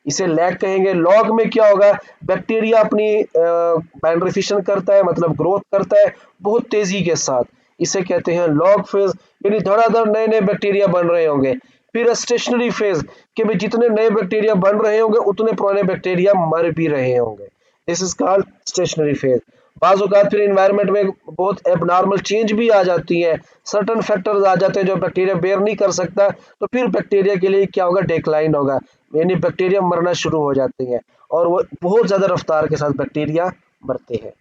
A: इसे लैग कहेंगे। लॉग में क्या होगा, बैक्टीरिया अपनी बाइंडरी फिशन करता है, मतलब ग्रोथ करता है बहुत तेजी के साथ, इसे कहते हैं लॉग फेज, यानी धड़ाधड़ नए नए बैक्टीरिया बन रहे होंगे। फिर स्टेशनरी फेज कि भाई जितने नए बैक्टीरिया बन रहे होंगे उतने पुराने बैक्टीरिया मर भी रहे होंगे, this is called stationary phase. बाज़ औक़ात फिर इन्वायरमेंट में बहुत एबनॉर्मल चेंज भी आ जाती है, सर्टन फैक्टर्स आ जाते हैं जो बैक्टीरिया बेयर नहीं कर सकता, तो फिर बैक्टीरिया के लिए क्या होगा, डिक्लाइन होगा, यानी बैक्टीरिया मरना शुरू हो जाते हैं और वो बहुत ज़्यादा रफ्तार के साथ बैक्टीरिया मरते हैं।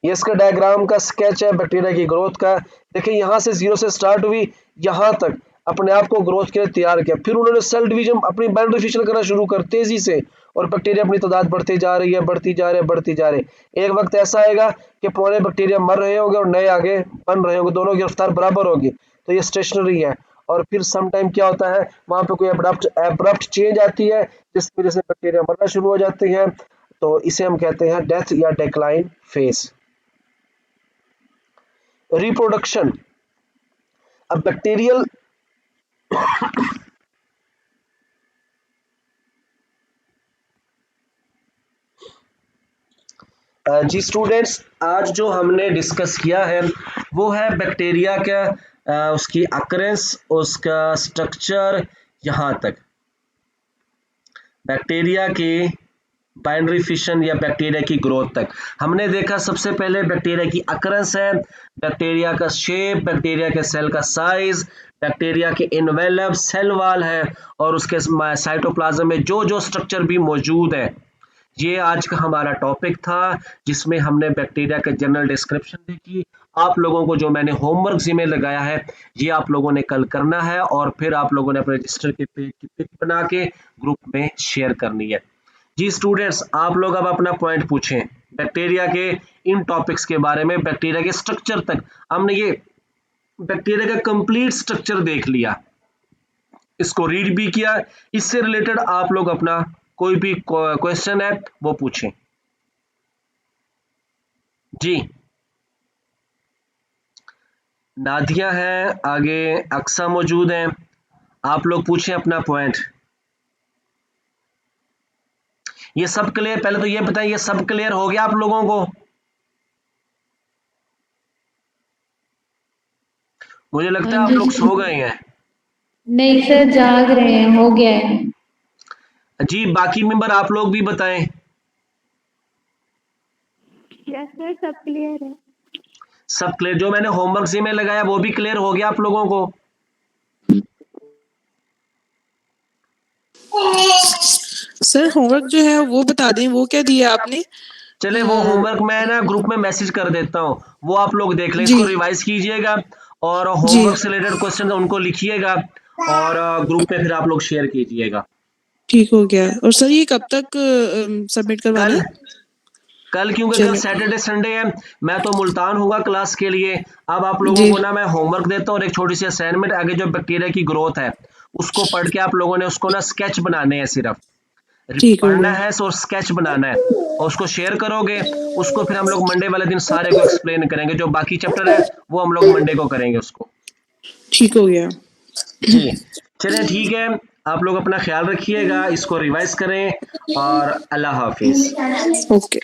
A: ये इसका डायग्राम का स्केच है बैक्टीरिया की ग्रोथ का। देखिए यहाँ से 0 से स्टार्ट हुई, यहाँ तक अपने आप को ग्रोथ के लिए तैयार किया, फिर उन्होंने सेल डिवीजन अपनी बाइंडरी फिशन करना शुरू कर तेजी से, और बैक्टीरिया अपनी तादाद बढ़ती जा रही है, बढ़ती जा रही है, बढ़ती जा रही है। एक वक्त ऐसा आएगा कि पुराने बैक्टीरिया मर रहे होंगे और नए आगे बन रहे होंगे, दोनों की रफ्तार बराबर होगी, तो ये स्टेशनरी है। और फिर सम टाइम क्या होता है, वहाँ पे कोई एब्रप्ट चेंज आती है जिसकी वजह से बैक्टीरिया मरना शुरू हो जाती है, तो इसे हम कहते हैं डेथ या डिक्लाइन फेज। रिप्रोडक्शन, अब बैक्टीरियल जी स्टूडेंट्स, आज जो हमने डिस्कस किया है वो है बैक्टीरिया का उसकी अकरेंस, उसका स्ट्रक्चर, यहाँ तक बैक्टीरिया की बाइंडरी फिशन या बैक्टीरिया की ग्रोथ तक हमने देखा। सबसे पहले बैक्टीरिया की अकरेंस है, बैक्टीरिया का शेप, बैक्टीरिया के सेल का साइज, बैक्टीरिया के इनवेलप सेल वॉल है, और उसके साइटोप्लाज्म में जो जो स्ट्रक्चर भी मौजूद है। ये आज का हमारा टॉपिक था जिसमें हमने बैक्टीरिया के जनरल डिस्क्रिप्शन देखी। आप लोगों को जो मैंने होमवर्क जिम्मे लगाया है ये आप लोगों ने कल करना है, और फिर आप लोगों ने अपने रजिस्टर के पेज की पिक बना के ग्रुप में शेयर करनी है। जी स्टूडेंट्स, आप लोग अब अपना पॉइंट पूछें बैक्टीरिया के इन टॉपिक्स के बारे में। बैक्टीरिया के स्ट्रक्चर तक हमने ये बैक्टीरिया का कंप्लीट स्ट्रक्चर देख लिया, इसको रीड भी किया। इससे रिलेटेड आप लोग अपना कोई भी क्वेश्चन है वो पूछें। जी नादिया है, आगे अक्सा मौजूद हैं, आप लोग पूछें अपना पॉइंट। ये सब क्लियर, पहले तो ये बताएं ये सब क्लियर हो गया आप लोगों को? मुझे लगता है आप लोग सो गए हैं।
B: नहीं सर, जाग रहे हैं, हो गया है।
A: जी बाकी मेंबर आप लोग भी बताएं।
B: यस सर, सब क्लियर है।
A: सब क्लियर, जो मैंने होमवर्क सी में लगाया वो भी क्लियर हो गया आप लोगों को?
C: सर सर होमवर्क जो है वो बता दें, वो क्या दिया आपने?
A: चले वो होमवर्क मैं ना ग्रुप में मैसेज कर देता हूँ, वो आप लोग देख लें,
C: जी
A: इसको रिवाइज कीजिएगा और
C: जी
A: होमवर्क से रिलेटेड क्वेश्चन उनको लिखिएगा और ग्रुप में फिर आप लोग शेयर कीजिएगा।
C: ठीक हो गया। और सर ये कब तक सबमिट करवाना
A: कल
C: है?
A: कल क्योंकि कल
C: चलो
A: सैटरडे संडे है, मैं तो मुल्तान होगा क्लास के लिए। अब आप लोगों
C: जी
A: को ना मैं होमवर्क देता हूँ और एक छोटी सी असाइनमेंट, आगे जो बैक्टीरिया की ग्रोथ है उसको पढ़ के आप लोगों ने उसको ना स्केच बनाने हैं, सिर्फ
C: ठीक हो
A: पढ़ना
C: गया।
A: है और स्केच बनाना है और उसको शेयर करोगे। उसको फिर हम लोग मंडे वाले दिन सारे को एक्सप्लेन करेंगे, जो बाकी चैप्टर है वो हम लोग मंडे को करेंगे उसको।
C: ठीक हो गया।
A: जी चलें ठीक है, आप लोग अपना ख्याल रखिएगा, इसको रिवाइज करें और अल्लाह हाफिज।
C: ओके।